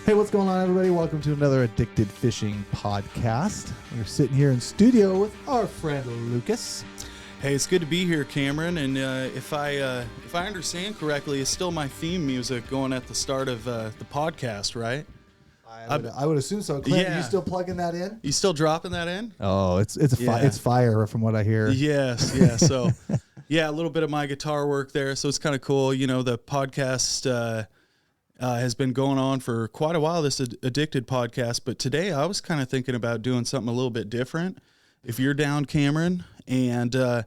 Hey, what's going on, everybody? Welcome to another Addicted Fishing podcast. We're sitting here in studio with our friend Lucas. Hey, it's good to be here, Cameron. And if I understand correctly, it's still my theme music going at the start of the podcast, right? I would assume so. Clint, yeah. you still plugging that in? You still dropping that in? Oh, it's fire from what I hear. Yes, yeah. So, yeah, a little bit of my guitar work there. So it's kind of cool. You know, the podcast has been going on for quite a while, this Addicted podcast. But today I was kind of thinking about doing something a little bit different. If you're down, Cameron, and I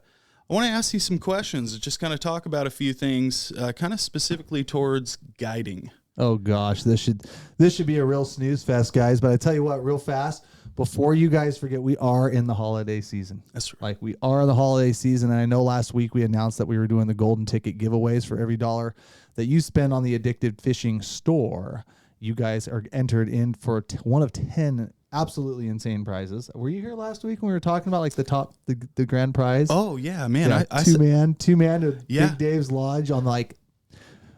want to ask you some questions, just kind of talk about a few things, kind of specifically towards guiding. Oh gosh, this should be a real snooze fest, guys. But I tell you what, real fast, before you guys forget, we are in the holiday season. That's right. Like, we are in the holiday season, and I know last week we announced that we were doing the golden ticket giveaways for every $1 that you spend on the Addicted Fishing store. You guys are entered in for one of 10 absolutely insane prizes. Were you here last week when we were talking about like the grand prize? Oh yeah, man. Yeah, I two man at yeah. Big Dave's Lodge on, like,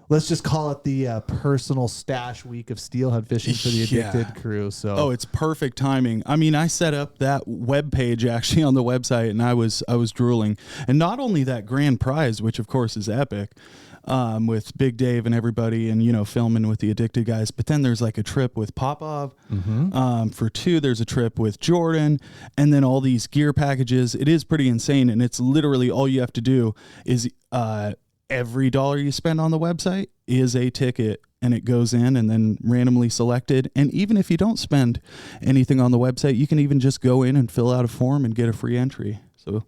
let's just call it the personal stash week of steelhead fishing for the Addicted crew. So, oh, it's perfect timing. I mean, I set up that web page actually on the website, and I was drooling. And not only that grand prize, which of course is epic, with Big Dave and everybody, and, you know, filming with the Addicted guys. But then there's like a trip with Popov. For 2, there's a trip with Jordan, and then all these gear packages. It is pretty insane, and it's literally all you have to do is every $1 you spend on the website is a ticket, and it goes in and then randomly selected. And even if you don't spend anything on the website, you can even just go in and fill out a form and get a free entry. So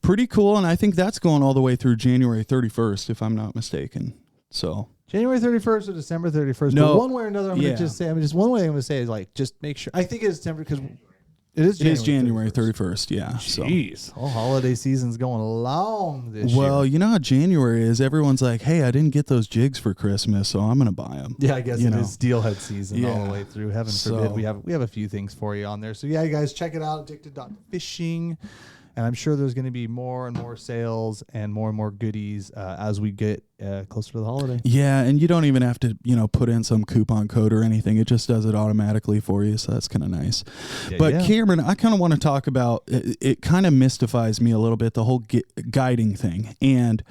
pretty cool. And I think that's going all the way through January 31st, if I'm not mistaken. So January 31st or December 31st. No. But one way or another, I'm going to just say, one way I'm going to say is, like, just make sure. I think it's December because it is January 31st. Yeah. Jeez. So. Oh, holiday season's going long this year. Well, you know how January is. Everyone's like, hey, I didn't get those jigs for Christmas, so I'm going to buy them. Yeah, I guess it is steelhead season all the way through. Heaven forbid. We have a few things for you on there. So, yeah, you guys check it out, addicted.fishing. And I'm sure there's going to be more and more sales and more goodies as we get closer to the holiday. Yeah, and you don't even have to, put in some coupon code or anything. It just does it automatically for you, so that's kind of nice. But Cameron, I kind of want to talk about, it kind of mystifies me a little bit, the whole guiding thing. And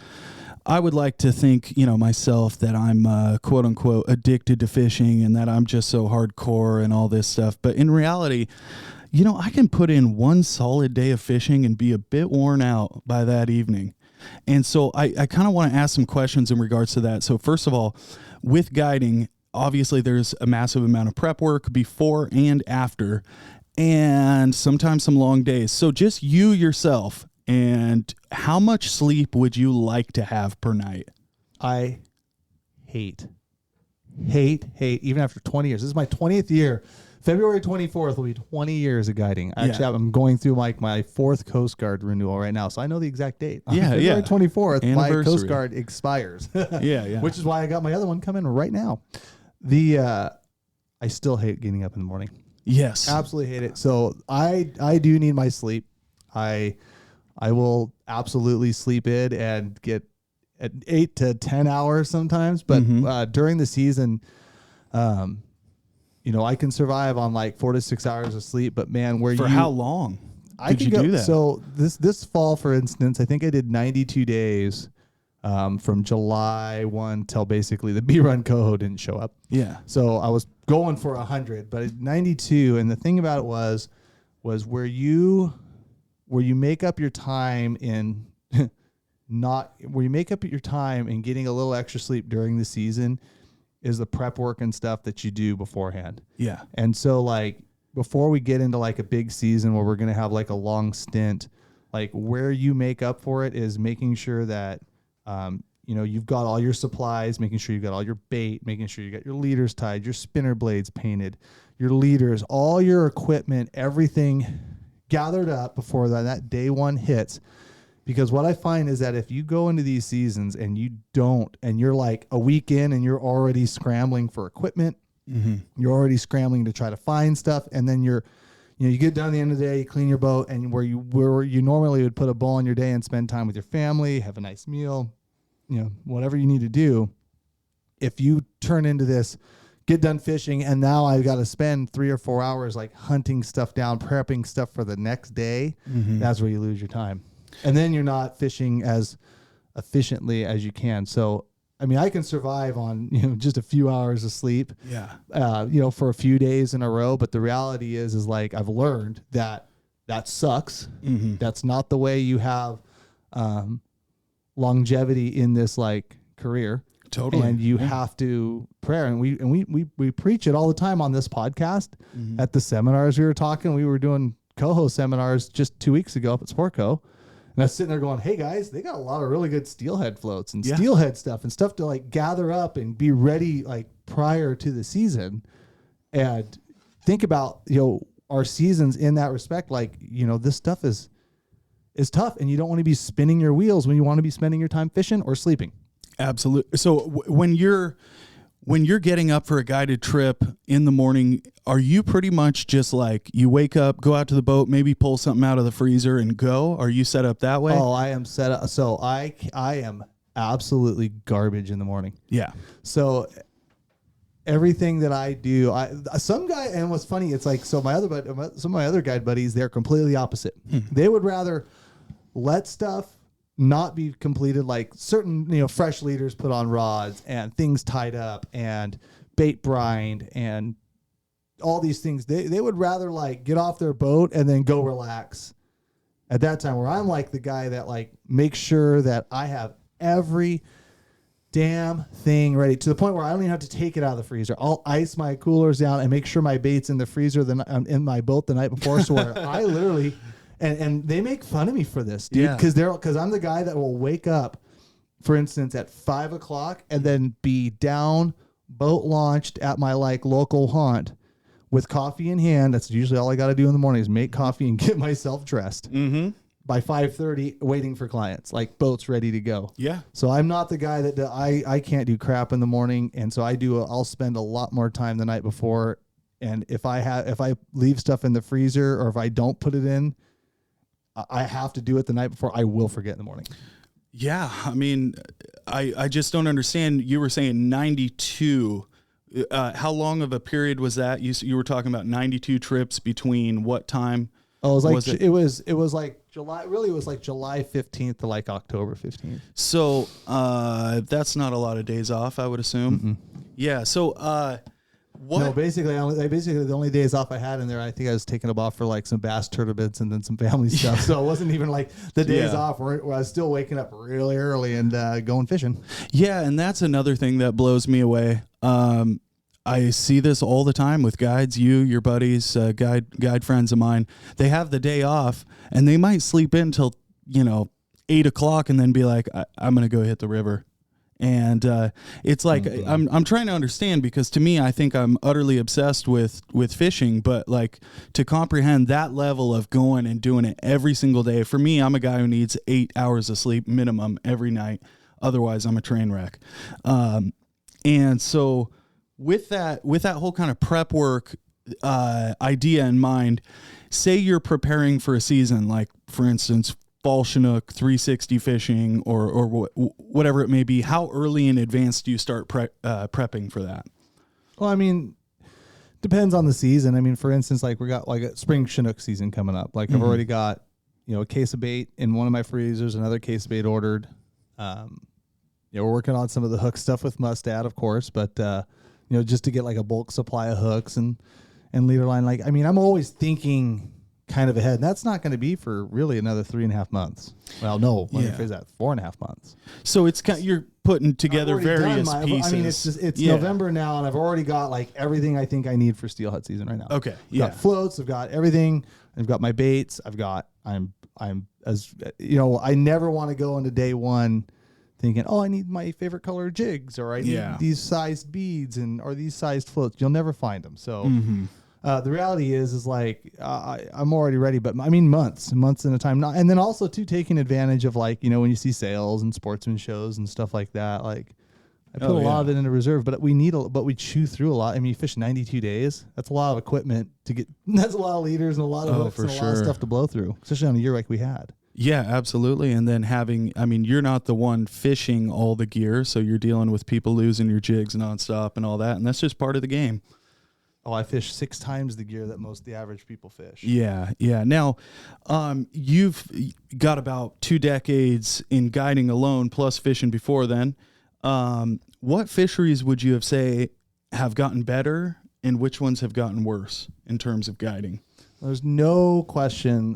I would like to think, myself, that I'm quote unquote addicted to fishing and that I'm just so hardcore and all this stuff. But in reality, I can put in one solid day of fishing and be a bit worn out by that evening. And so I kind of want to ask some questions in regards to that. So first of all, with guiding, obviously there's a massive amount of prep work before and after, and sometimes some long days. So just you yourself, and how much sleep would you like to have per night? I hate, even after 20 years. This is my 20th year. February 24th will be 20 years of guiding. Actually, I'm going through my 4th Coast Guard renewal right now, so I know the exact date. February 24th, my Coast Guard expires. Which is why I got my other one coming right now. I still hate getting up in the morning. Yes. Absolutely hate it. So I do need my sleep. I will absolutely sleep in and get at 8 to 10 hours sometimes, but during the season, I can survive on like 4 to 6 hours of sleep, but man, how long could you do that? So this fall, for instance, I think I did 92 days from July 1 till basically the B-Run Coho didn't show up. Yeah. So I was going for 100, but 92. And the thing about it was where you make up your time in where you make up your time in getting a little extra sleep during the season is the prep work and stuff that you do beforehand. Yeah. And so, like, before we get into like a big season where we're going to have like a long stint, like, where you make up for it is making sure that, you've got all your supplies, making sure you've got all your bait, making sure you got your leaders tied, your spinner blades painted, your leaders, all your equipment, everything gathered up before that day one hits. Because what I find is that if you go into these seasons and you don't, and you're like a week in and you're already scrambling for equipment, you're already scrambling to try to find stuff, and then you get done at the end of the day, you clean your boat, and where you normally would put a bow on your day and spend time with your family, have a nice meal, whatever you need to do. If you turn into this get done fishing, and now I've got to spend 3 or 4 hours like hunting stuff down, prepping stuff for the next day. That's where you lose your time. And then you're not fishing as efficiently as you can. So, I mean, I can survive on, just a few hours of sleep, for a few days in a row. But the reality is like, I've learned that sucks. That's not the way you have longevity in this like career. Totally. And you have to prayer. And we preach it all the time on this podcast. At the seminars we were talking, we were doing coho seminars just 2 weeks ago up at Sportco. And I was sitting there going, hey guys, they got a lot of really good steelhead floats and steelhead stuff and stuff to like gather up and be ready like prior to the season. And think about, our seasons in that respect. Like, this stuff is tough, and you don't want to be spinning your wheels when you want to be spending your time fishing or sleeping. Absolutely. So when you're getting up for a guided trip in the morning, are you pretty much just like you wake up, go out to the boat, maybe pull something out of the freezer and go? Are you set up that way? Oh, I am set up. So I am absolutely garbage in the morning. Yeah. So everything that I do, and what's funny, it's like, so some of my other guide buddies, they're completely opposite. They would rather let stuff not be completed, like certain, fresh leaders put on rods and things tied up and bait brined and all these things. They would rather like get off their boat and then go relax at that time, where I'm like the guy that like makes sure that I have every damn thing ready, to the point where I don't even have to take it out of the freezer. I'll ice my coolers down and make sure my bait's in the freezer in my boat the night before. So where I literally, and they make fun of me for this, dude, because I'm the guy that will wake up, for instance, at 5 o'clock and then be down, boat launched at my like local haunt with coffee in hand. That's usually all I got to do in the morning is make coffee and get myself dressed. By 5:30, waiting for clients, like boats ready to go. Yeah. So I'm not the guy that I can't do crap in the morning, and so I'll spend a lot more time the night before. And if I leave stuff in the freezer, or if I don't put it in, I have to do it the night before. I will forget in the morning. Yeah, I mean, I just don't understand. You were saying 92. How long of a period was that? You were talking about 92 trips between what time? Oh, it was like July. Really, it was like July 15th to like October 15th. So that's not a lot of days off, I would assume. Yeah. So what? No, basically the only days off I had in there, I think I was taking them off for like some bass tournaments and then some family stuff. So it wasn't even like the days off where I was still waking up really early and going fishing. Yeah, and that's another thing that blows me away. I see this all the time with guides, your buddies, guide friends of mine. They have the day off and they might sleep in till 8 o'clock and then be like, I'm going to go hit the river. And it's like, I'm trying to understand, because to me, I think I'm utterly obsessed with fishing, but like to comprehend that level of going and doing it every single day. For me, I'm a guy who needs 8 hours of sleep minimum every night. Otherwise I'm a train wreck. And so with that whole kind of prep work idea in mind, say you're preparing for a season, like for instance, fall Chinook, 360 fishing, or whatever it may be. How early in advance do you start prepping for that? Well, I mean, depends on the season. I mean, for instance, like we got like a spring Chinook season coming up. Like I've already got, a case of bait in one of my freezers, another case of bait ordered. We're working on some of the hook stuff with Mustad, of course, but just to get like a bulk supply of hooks and leader line. Like, I mean, I'm always thinking kind of ahead, and that's not going to be for really another 3.5 months. Well, no, let me phrase that, 4.5 months. So it's kind of, you're putting together various pieces. I mean, it's November now, and I've already got like everything I think I need for steelhead season right now. Okay, I've got floats, I've got everything, I've got my baits, I'm as I never want to go into day one thinking, oh, I need my favorite color jigs, or I need these sized beads or these sized floats. You'll never find them. So the reality is like I'm already ready, but I mean months at a time. And then also too taking advantage of like, when you see sales and sportsman shows and stuff like that, like I put a lot of it into reserve, but we chew through a lot. I mean, you fish 92 days. That's a lot of equipment to get. That's a lot of leaders and a lot of hooks and a lot of stuff to blow through, especially on a year like we had. Yeah, absolutely. And then you're not the one fishing all the gear, so you're dealing with people losing your jigs nonstop and all that, and that's just part of the game. Oh, I fish 6 times the gear that most of the average people fish. Yeah. Now, you've got about 2 decades in guiding alone, plus fishing before then. What fisheries would you have gotten better, and which ones have gotten worse in terms of guiding? There's no question.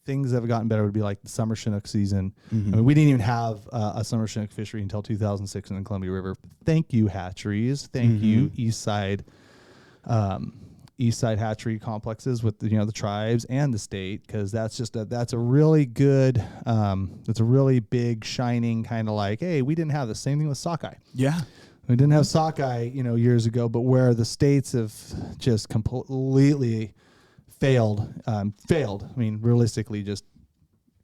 Things that have gotten better would be like the summer Chinook season. Mm-hmm. I mean, we didn't even have a summer Chinook fishery until 2006 in the Columbia River. Thank you, hatcheries. Thank you, East Side hatchery complexes with the tribes and the state, because that's a really good, it's a really big shining kind of like, hey, we didn't have the same thing with sockeye. Yeah. We didn't have sockeye, years ago, but where the states have just completely failed. I mean, realistically, just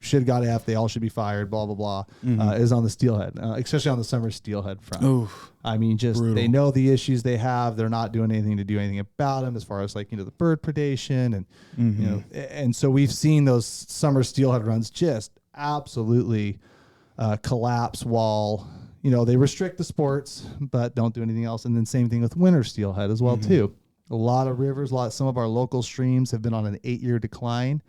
should have got F. They all should be fired. Blah blah blah. Is on the steelhead, especially on the summer steelhead front. Oof, I mean, just brutal. They know the issues they have. They're not doing anything to do anything about them, as far as the bird predation and and so we've seen those summer steelhead runs just absolutely collapse while they restrict the sports but don't do anything else. And then same thing with winter steelhead as well too. A lot of rivers, some of our local streams have been on an 8-year decline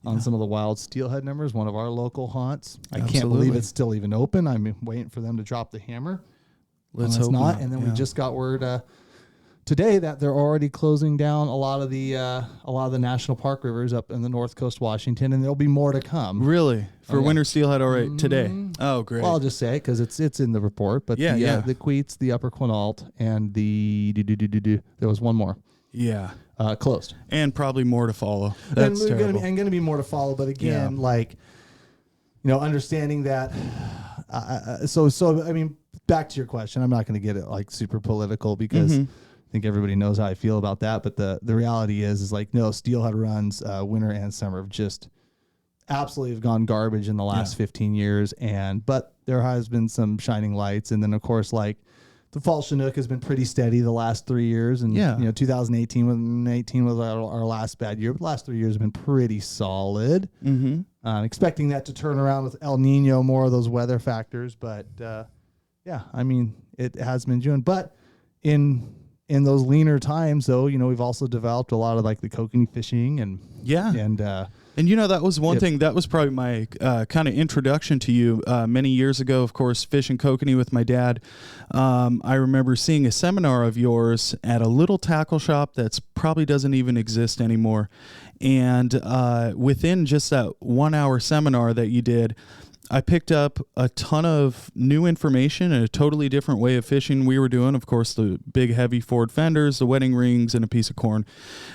on some of the wild steelhead numbers. One of our local haunts. I can't believe it's still even open. I'm waiting for them to drop the hammer. Let's hope not. And then we just got word today that they're already closing down a lot of the national park rivers up in the North Coast Washington, and there'll be more to come. Really? For winter steelhead already today? Oh, great. Well, I'll just say because it's in the report. But the Queets, the Upper Quinault, and there was one more. Yeah. Closed. And probably more to follow. That's terrible. And going to be more to follow. But again, understanding that. So I mean, back to your question, I'm not going to get it super political because I think everybody knows how I feel about that. But the reality is no, steelhead runs, winter and summer, have just absolutely have gone garbage in the last 15 years. But there has been some shining lights. And then, of course, the fall Chinook has been pretty steady the last 3 years. And, 2018 was our last bad year. But the last 3 years have been pretty solid. Expecting that to turn around with El Nino, more of those weather factors. But, I mean, it has been June. But in those leaner times, though, we've also developed a lot of the kokanee fishing and that was one thing that was probably my kind of introduction to you many years ago. Of course, fishing kokanee with my dad. I remember seeing a seminar of yours at a little tackle shop that's probably doesn't even exist anymore. And within just that 1 hour seminar that you did, I picked up a ton of new information and a totally different way of fishing we were doing. Of course, the big heavy Ford fenders, the wedding rings, and a piece of corn.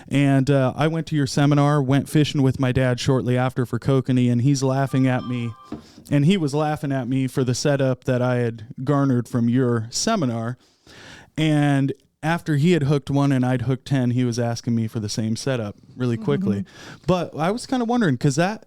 And I went to your seminar, went fishing with my dad shortly after for kokanee, and he's laughing at me. And he was laughing at me for the setup that I had garnered from your seminar. And after he had hooked one and I'd hooked 10, he was asking me for the same setup really quickly. But I was kind of wondering, because that...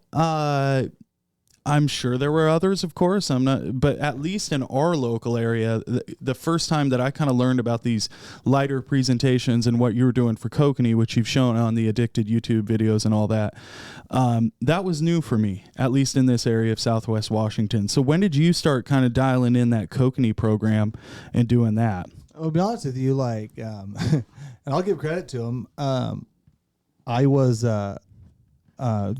I'm sure there were others, of course. But at least in our local area, the first time that I kind of learned about these lighter presentations and what you were doing for kokanee, which you've shown on the Addicted YouTube videos and all that, that was new for me, at least in this area of Southwest Washington. So when did you start kind of dialing in that kokanee program and doing that? I'll be honest with you, and I'll give credit to him. I was...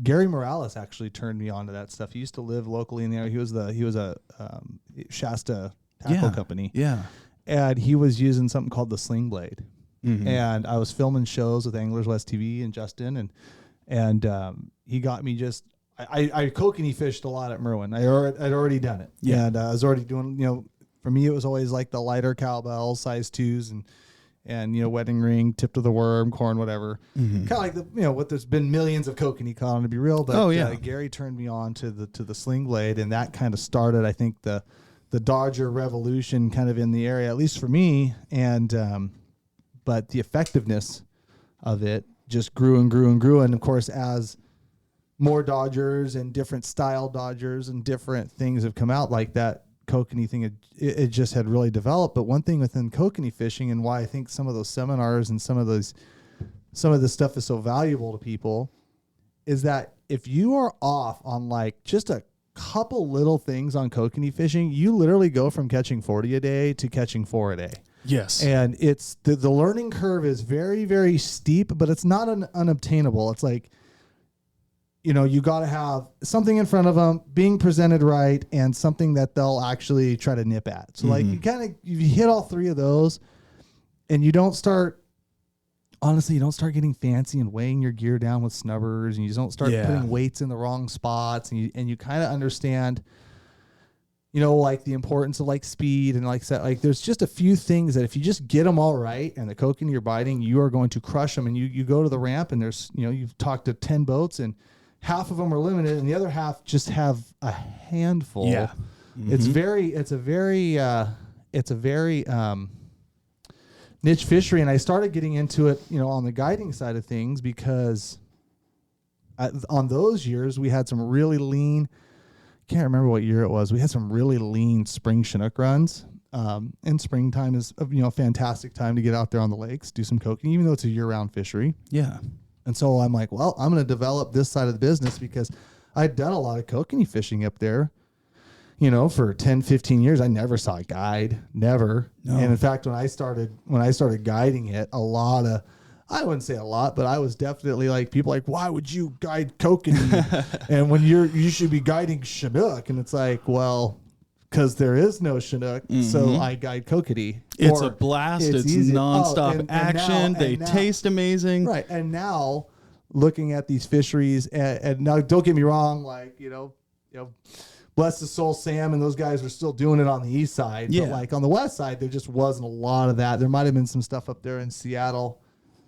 Gary Morales actually turned me on to that stuff. He used to live locally in the area. He was a Shasta tackle company. Yeah. And he was using something called the Sling Blade. And I was filming shows with Anglers West TV and Justin, and he got me just I kokanee fished a lot at Merwin. I'd already done it. Yeah. And I was already doing, for me it was always the lighter cowbells, size 2s and wedding ring, tip of the worm, corn, whatever. Kind of what there's been millions of kokanee caught on, to be real. But Gary turned me on to the Sling Blade, and that kind of started, I think, the Dodger revolution kind of in the area, at least for me. And but the effectiveness of it just grew and grew and grew. And of course, as more Dodgers and different style Dodgers and different things have come out like that, kokanee thing, it just had really developed. But one thing within kokanee fishing, and why I think some of those seminars and some of this stuff is so valuable to people, is that if you are off on like just a couple little things on kokanee fishing, you literally go from catching 40 a day to catching 4 a day. Yes. And it's the learning curve is very, very steep, but it's not unobtainable. It's like, you know, you got to have something in front of them being presented right and something that they'll actually try to nip at. So like you hit all three of those and you don't start getting fancy and weighing your gear down with snubbers, and you don't start putting weights in the wrong spots, and you kind of understand, you know, like the importance of like speed and like set. Like there's just a few things that if you just get them all right and the kokanee you're biting, you are going to crush them. And you go to the ramp and there's, you know, you've talked to 10 boats and half of them are limited and the other half just have a handful. Yeah. Mm-hmm. It's a very niche fishery, and I started getting into it, you know, on the guiding side of things, because on those years we had some really lean, can't remember what year it was, we had some really lean spring Chinook runs. And springtime is, you know, a fantastic time to get out there on the lakes, do some kokanee, even though it's a year-round fishery. Yeah. And so I'm like, well, I'm going to develop this side of the business, because I'd done a lot of kokanee fishing up there. You know, for 10, 15 years, I never saw a guide, never. No. And in fact, when I started guiding it, I wouldn't say a lot, but I was definitely like, people like, why would you guide kokanee? And when you should be guiding Chinook. And it's like, well, because there is no Chinook, so I guide kokanee. It's a blast. It's nonstop action. They taste amazing. Right. And now looking at these fisheries, and now don't get me wrong, like, you know, bless his soul, Sam, and those guys were still doing it on the east side. Yeah. But like on the west side, there just wasn't a lot of that. There might have been some stuff up there in Seattle.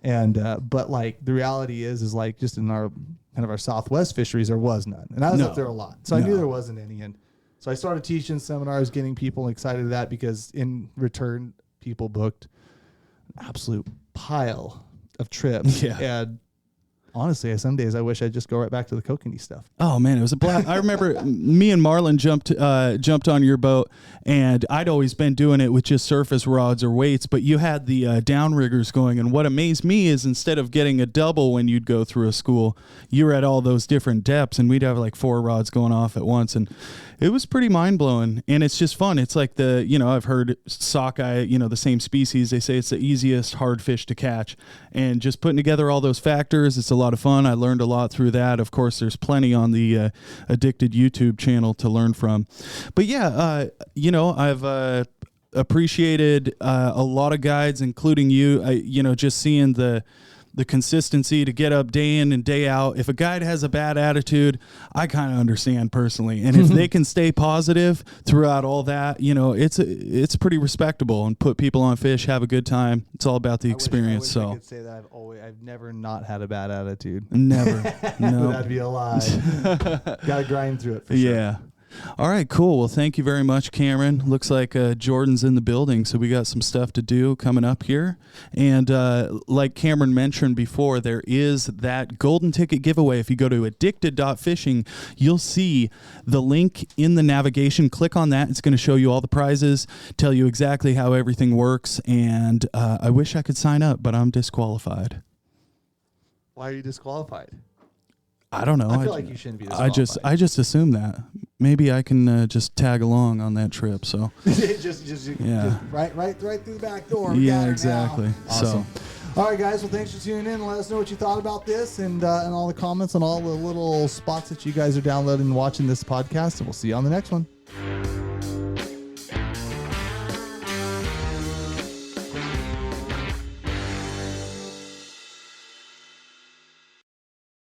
And, but like the reality is like just in our kind of our Southwest fisheries, there was none. And I was up there a lot. So I knew there wasn't any. And so I started teaching seminars, getting people excited to that, because in return, people booked an absolute pile of trips. Yeah. And honestly, some days I wish I'd just go right back to the kokanee stuff. Oh man, it was a blast. I remember me and Marlon jumped on your boat, and I'd always been doing it with just surface rods or weights, but you had the downriggers going. And what amazed me is, instead of getting a double when you'd go through a school, you were at all those different depths, and we'd have like 4 rods going off at once. And it was pretty mind-blowing, and it's just fun. It's like I've heard sockeye, the same species, they say it's the easiest hard fish to catch, and just putting together all those factors, it's a lot of fun. I learned a lot through that. Of course, there's plenty on the Addicted YouTube channel to learn from. But yeah, I've appreciated a lot of guides, including you, just seeing the consistency to get up day in and day out. If a guide has a bad attitude, I kind of understand personally. And if they can stay positive throughout all that, it's pretty respectable, and put people on fish, have a good time. It's all about the experience. I could say that I've never not had a bad attitude. Never. No. That'd be a lie. Got to grind through it for sure. Yeah. All right, cool. Well, thank you very much, Cameron. Looks like Jordan's in the building, so we got some stuff to do coming up here. And like Cameron mentioned before, there is that golden ticket giveaway. If you go to addicted.fishing, you'll see the link in the navigation. Click on that. It's going to show you all the prizes, tell you exactly how everything works. And I wish I could sign up, but I'm disqualified. Why are you disqualified? I don't know. I feel like you shouldn't be disqualified. I just assume that. Maybe I can just tag along on that trip. So just right through the back door. Yeah, exactly. Awesome. So, all right, guys. Well, thanks for tuning in. Let us know what you thought about this, and all the comments on all the little spots that you guys are downloading and watching this podcast. And we'll see you on the next one.